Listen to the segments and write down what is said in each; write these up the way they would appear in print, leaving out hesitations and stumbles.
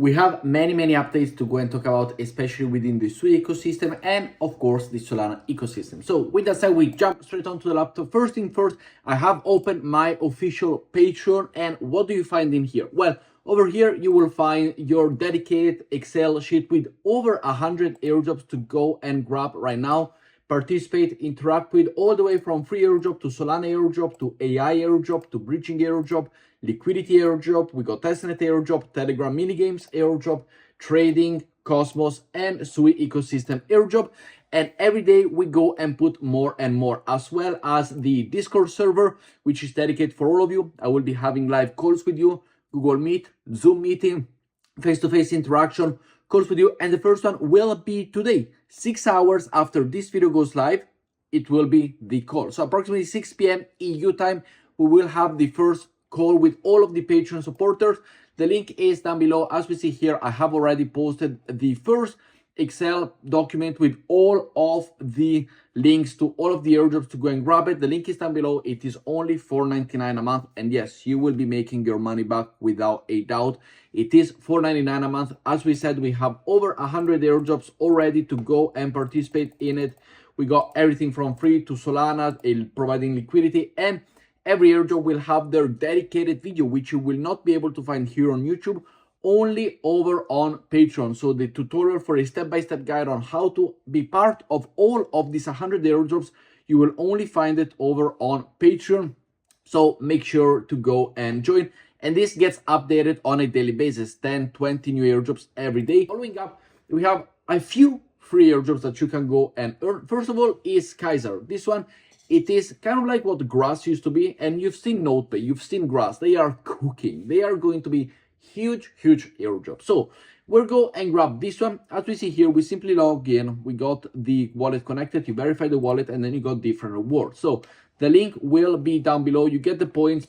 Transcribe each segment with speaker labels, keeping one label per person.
Speaker 1: We have many updates to go and talk about, especially within the Sui ecosystem and of course the Solana ecosystem. So with that said, we jump straight onto the laptop. First thing first, I have opened my official Patreon, and what do you find in here? Well, over here you will find your dedicated Excel sheet with over 100 airdrops to go and grab right now, participate, interact with, all the way from free airdrop to Solana airdrop to AI airdrop to bridging airdrop, liquidity airdrop, we got testnet airdrop, Telegram minigames airdrop, trading, Cosmos, and Sui ecosystem airdrop. And every day we go and put more and more, as well as the Discord server, which is dedicated for all of you. I will be having live calls with you, Google Meet, Zoom meeting, face-to-face interaction, calls with you. And the first one will be today, 6 hours after this video goes live. It will be the call. So approximately 6 p.m. EU time, we will have the first call with all of the Patreon supporters. The link is down below. As we see here, I have already posted the first Excel document with all of the links to all of the airdrops to go and grab it. The link is down below. It is only $4.99 a month, and yes, you will be making your money back without a doubt. It is $4.99 a month. As we said, we have over 100 airdrops already to go and participate in it. We got everything from free to Solana, providing liquidity, and every airdrop will have their dedicated video, which you will not be able to find here on YouTube, only over on Patreon. So the tutorial for a step-by-step guide on how to be part of all of these 100 airdrops, you will only find it over on Patreon. So make sure to go and join. And this gets updated on a daily basis, 10, 20 new airdrops every day. Following up, we have a few free airdrops that you can go and earn. First of all is Kaiser. This one, it is kind of like what Grass used to be, and you've seen NotePay, you've seen Grass. They are cooking. They are going to be huge airdrop. So we'll go and grab this one. As we see here, we simply log in. We got the wallet connected. You verify the wallet, and then you got different rewards. So the link will be down below. You get the points,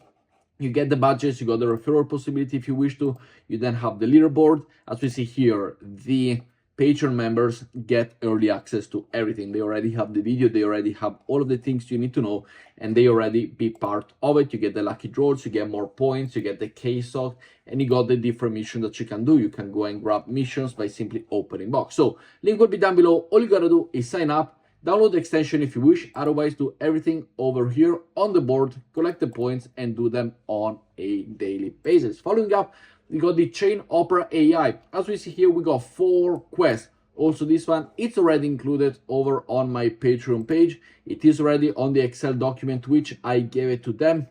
Speaker 1: you get the badges, you got the referral possibility if you wish to. You then have the leaderboard. As we see here, the Patreon members get early access to everything. They already have the video, they already have all of the things you need to know, and they already be part of it. You get the lucky draws, you get more points, you get the KSOC, and you got the different missions that you can do. You can go and grab missions by simply opening box. So link will be down below. All you gotta do is sign up, download the extension if you wish, otherwise do everything over here on the board, collect the points, and do them on a daily basis. Following up, we got the ChainOpera AI. As we see here, we got 4 quests. Also this one, it's already included over on my Patreon page. It is already on the Excel document, which I gave it to them.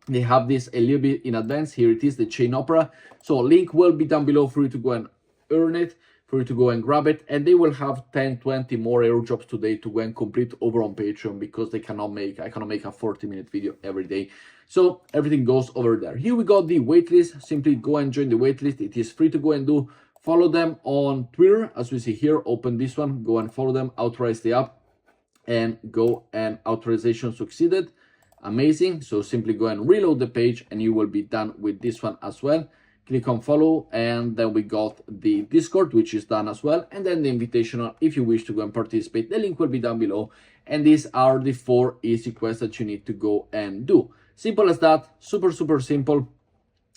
Speaker 1: They have this a little bit in advance. Here it is, the ChainOpera. So link will be down below for you to go and earn it, for you to go and grab it. And they will have 10, 20 more airdrops today to go and complete over on Patreon, because I cannot make a 40-minute video every day. So everything goes over there. Here we got the waitlist. Simply go and join the waitlist. It is free to go and do. Follow them on Twitter. As we see here, open this one, go and follow them, authorize the app, and go and authorization succeeded. Amazing. So simply go and reload the page, and you will be done with this one as well. Click on follow, and then we got the Discord, which is done as well, and then the invitational if you wish to go and participate. The link will be down below, and these are the 4 easy quests that you need to go and do. Simple as that, super simple.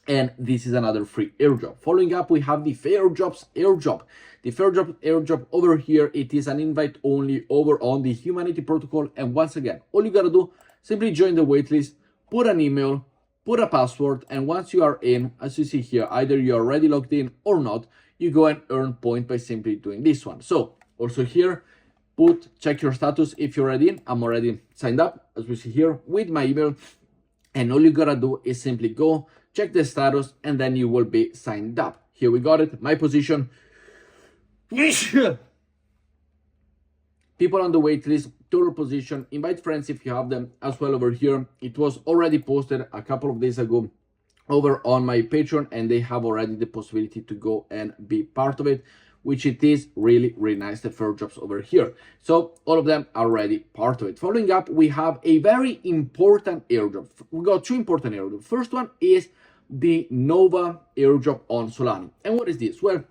Speaker 1: And this is another free airdrop. Following up, we have the Fairdrops airdrop. The Fairdrops airdrop over here, it is an invite only over on the Humanity protocol. And once again, all you gotta do, simply join the waitlist, put an email, put a password, and once you are in, as you see here, either you are already logged in or not, you go and earn point by simply doing this one. So also here, check your status if you're already in. I'm already signed up, as we see here, with my email. And all you gotta do is simply go, check the status, and then you will be signed up. Here we got it, my position. People on the waitlist, total position, invite friends if you have them as well over here. It was already posted a couple of days ago over on my Patreon, and they have already the possibility to go and be part of it, which it is really nice, the Fairdrops over here. So all of them are already part of it. Following up, we have a very important airdrop. We got 2 important airdrops. First one is the Nova airdrop on Solana. And what is this? Well,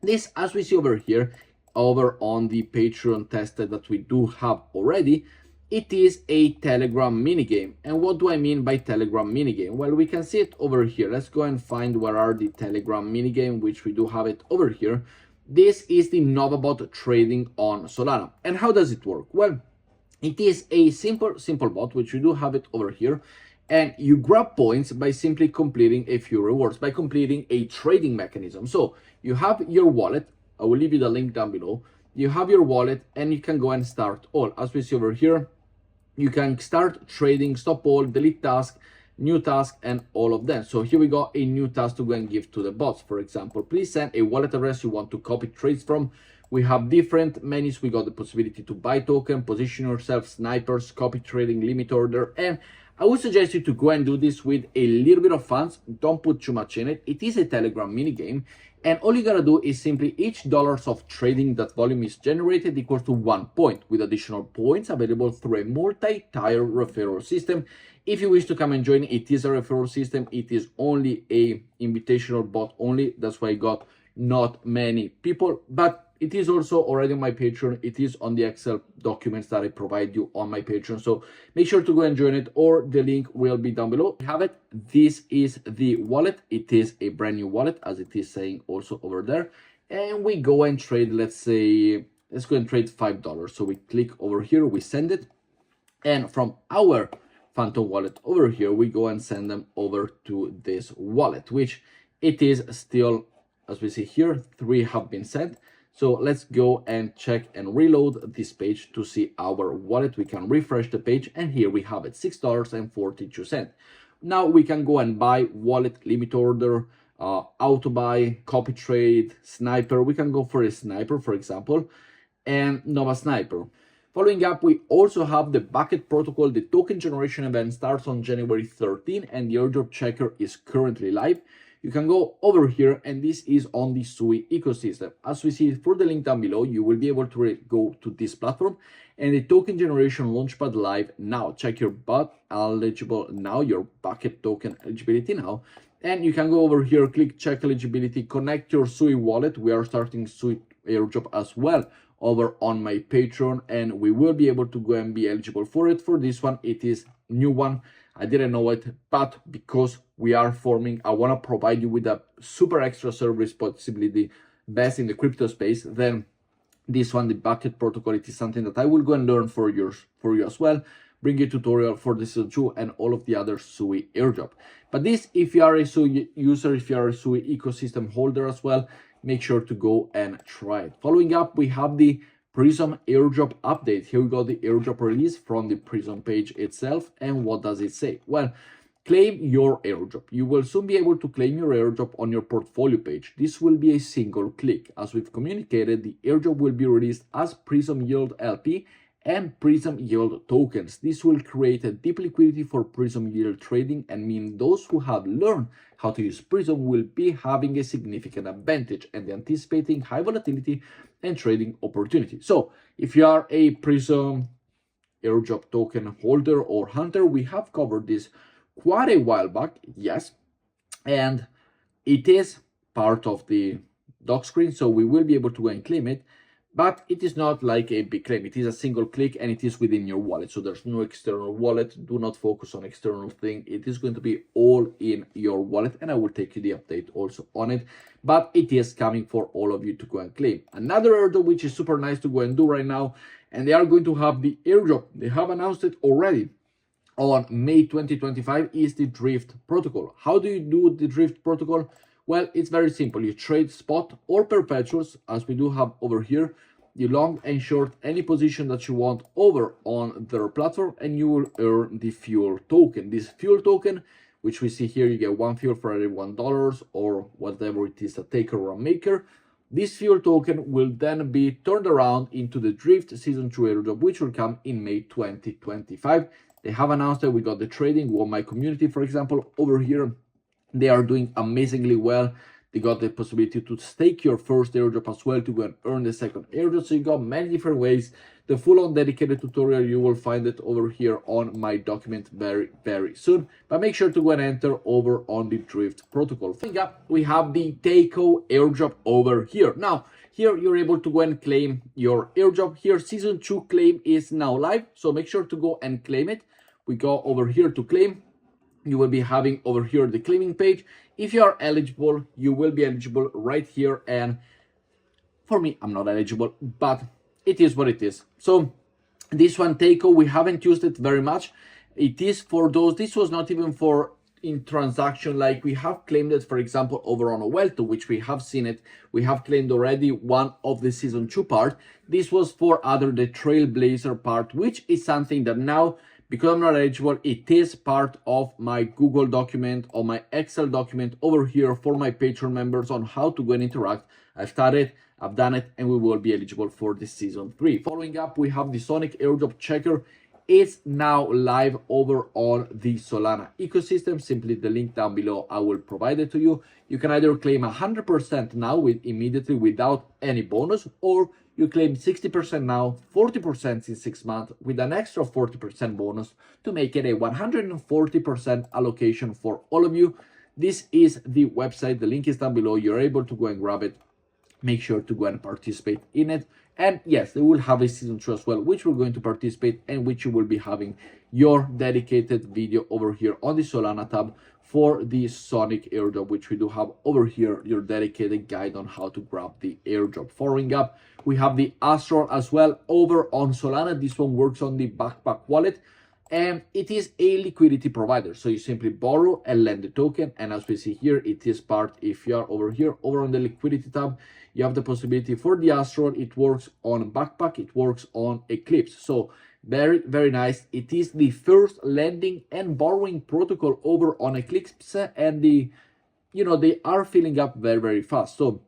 Speaker 1: this, as we see over here, over on the Patreon tested that we do have already, It is a Telegram minigame. And what do I mean by Telegram minigame? Well, we can see it over here. Let's go and find where are the Telegram minigame, which we do have it over here. This is the NovaBot trading on Solana. And how does it work? Well, it is a simple bot, which we do have it over here. And you grab points by simply completing a few rewards, by completing a trading mechanism. So you have your wallet. I will leave you the link down below. You have your wallet and you can go and start all. As we see over here, you can start trading, stop all, delete task, new task, and all of them. So here we got a new task to go and give to the bots. For example, please send a wallet address you want to copy trades from. We have different menus. We got the possibility to buy token, position yourself, snipers, copy trading, limit order. And I would suggest you to go and do this with a little bit of funds. Don't put too much in it. It is a Telegram minigame. And all you gotta do is simply each dollars of trading that volume is generated equals to 1 point, with additional points available through a multi-tier referral system. If you wish to come and join, it is a referral system. It is only a invitational bot only. That's why I got not many people, but it is also already on my Patreon. It is on the Excel documents that I provide you on my Patreon. So make sure to go and join it, or the link will be down below. You have it. This is the wallet. It is a brand new wallet, as it is saying also over there. And we go and trade, let's go and trade $5. So we click over here, we send it. And from our Phantom wallet over here, we go and send them over to this wallet, which it is still, as we see here, 3 have been sent. So let's go and check and reload this page to see our wallet. We can refresh the page and here we have it, $6.42. Now we can go and buy wallet, limit order, auto buy, copy trade, sniper. We can go for a sniper, for example, and Nova Sniper. Following up, we also have the bucket protocol. The token generation event starts on January 13 and the airdrop checker is currently live. You can go over here and this is on the Sui ecosystem. As we see through the link down below, you will be able to go to this platform and the token generation launchpad live now. Check your bot eligible now, your bucket token eligibility now. And you can go over here, click check eligibility, connect your Sui wallet. We are starting Sui airdrop as well over on my Patreon, and we will be able to go and be eligible for it. For this one, it is new one. I didn't know it, but because we are forming, I want to provide you with a super extra service, possibly the best in the crypto space. Then this one, the bucket protocol, it is something that I will go and learn for you as well. Bring a tutorial for the season 2 and all of the other Sui airdrop. But this, if you are a Sui user, if you are a Sui ecosystem holder as well, make sure to go and try it. Following up, we have the Pryzm airdrop update. Here we got the airdrop release from the Pryzm page itself. And what does it say? Well, claim your airdrop. You will soon be able to claim your airdrop on your portfolio page. This will be a single click. As we've communicated, the airdrop will be released as Pryzm Yield LP and Pryzm Yield tokens. This will create a deep liquidity for Pryzm Yield trading and mean those who have learned how to use Pryzm will be having a significant advantage and anticipating high volatility and trading opportunity. So if you are a Pryzm airdrop token holder or hunter, we have covered this quite a while back, yes, and it is part of the doc screen, so we will be able to go and claim it. But it is not like a big claim. It is a single click and it is within your wallet. So there's no external wallet. Do not focus on external thing. It is going to be all in your wallet. And I will take you the update also on it. But it is coming for all of you to go and claim. Another airdrop which is super nice to go and do right now. And they are going to have the airdrop. They have announced it already on May 2025 is the Drift protocol. How do you do the Drift protocol? Well, it's very simple. You trade spot or perpetuals, as we do have over here. You long and short any position that you want over on their platform, and you will earn the fuel token. This fuel token, which we see here, you get 1 fuel for every $1 or whatever it is, a taker or a maker. This fuel token will then be turned around into the Drift Season 2 airdrop, which will come in May 2025. They have announced that we got the trading on my community, for example, over here. They are doing amazingly well. You got the possibility to stake your first airdrop as well to go and earn the second airdrop. So you got many different ways. The full-on dedicated tutorial, you will find it over here on my document very soon. But make sure to go and enter over on the Drift protocol. Thing up, we have the Takeo airdrop over here. Now, here you're able to go and claim your airdrop. Here, season 2 claim is now live. So make sure to go and claim it. We go over here to claim. You will be having over here the claiming page. If you are eligible, you will be eligible right here. And for me, I'm not eligible, but it is what it is. So this one, Takeo, we haven't used it very much. It is for those, this was not even for in transaction, like we have claimed it, for example, over on a Welto, which we have seen it. We have claimed already one of the season 2 part. This was for other, the Trailblazer part, which is something that now, because I'm not eligible, it is part of my Google document or my Excel document over here for my Patreon members on how to go and interact. I've started, I've done it, and we will be eligible for the season 3. Following up, we have the Sonic airdrop checker. It's now live over on the Solana ecosystem. Simply the link down below, I will provide it to you. You can either claim 100% now with immediately without any bonus, or you claim 60% now, 40% in 6 months with an extra 40% bonus to make it a 140% allocation for all of you. This is the website. The link is down below. You're able to go and grab it. Make sure to go and participate in it. And yes, they will have a season 2 as well, which we're going to participate and which you will be having your dedicated video over here on the Solana tab for the Sonic airdrop, which we do have over here, your dedicated guide on how to grab the airdrop. Following up, we have the Astrol as well over on Solana. This one works on the Backpack wallet, and it is a liquidity provider. So you simply borrow and lend the token. And as we see here, it is part, if you are over here, over on the liquidity tab, you have the possibility for the Astrol. It works on Backpack, it works on Eclipse. So very nice. It is the first lending and borrowing protocol over on Eclipse, and they are filling up very fast. So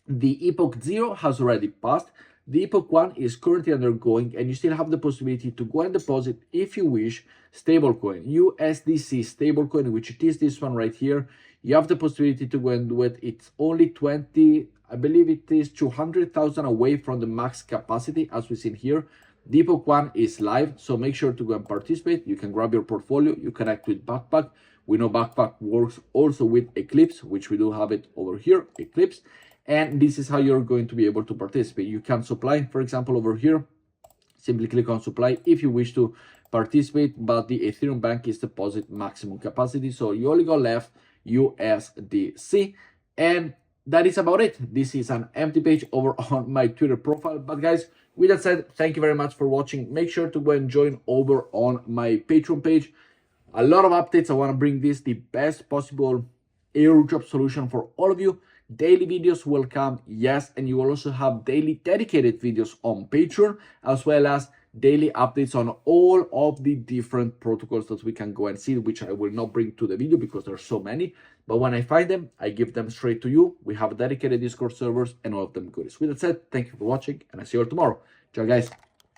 Speaker 1: the Epoch 0 has already passed. The Epoch 1 is currently undergoing, and you still have the possibility to go and deposit, if you wish, stablecoin, USDC stablecoin, which it is this one right here. You have the possibility to go and do it. It's only 20, I believe it is 200,000 away from the max capacity, as we've seen here. The Epoch 1 is live, so make sure to go and participate. You can grab your portfolio, you connect with Backpack. We know Backpack works also with Eclipse, which we do have it over here, Eclipse. And this is how you're going to be able to participate. You can supply, for example, over here. Simply click on supply if you wish to participate, but the Ethereum Bank is deposit maximum capacity. So you only got left USDC. And that is about it. This is an empty page over on my Twitter profile. But guys, with that said, thank you very much for watching. Make sure to go and join over on my Patreon page. A lot of updates. I want to bring this the best possible airdrop solution for all of you. Daily videos will come, yes, and you will also have daily dedicated videos on Patreon, as well as daily updates on all of the different protocols that we can go and see, which I will not bring to the video because there's so many. But when I find them, I give them straight to you. We have dedicated Discord servers and all of them goodies. With that said, thank you for watching, and I see you all tomorrow. Ciao, guys.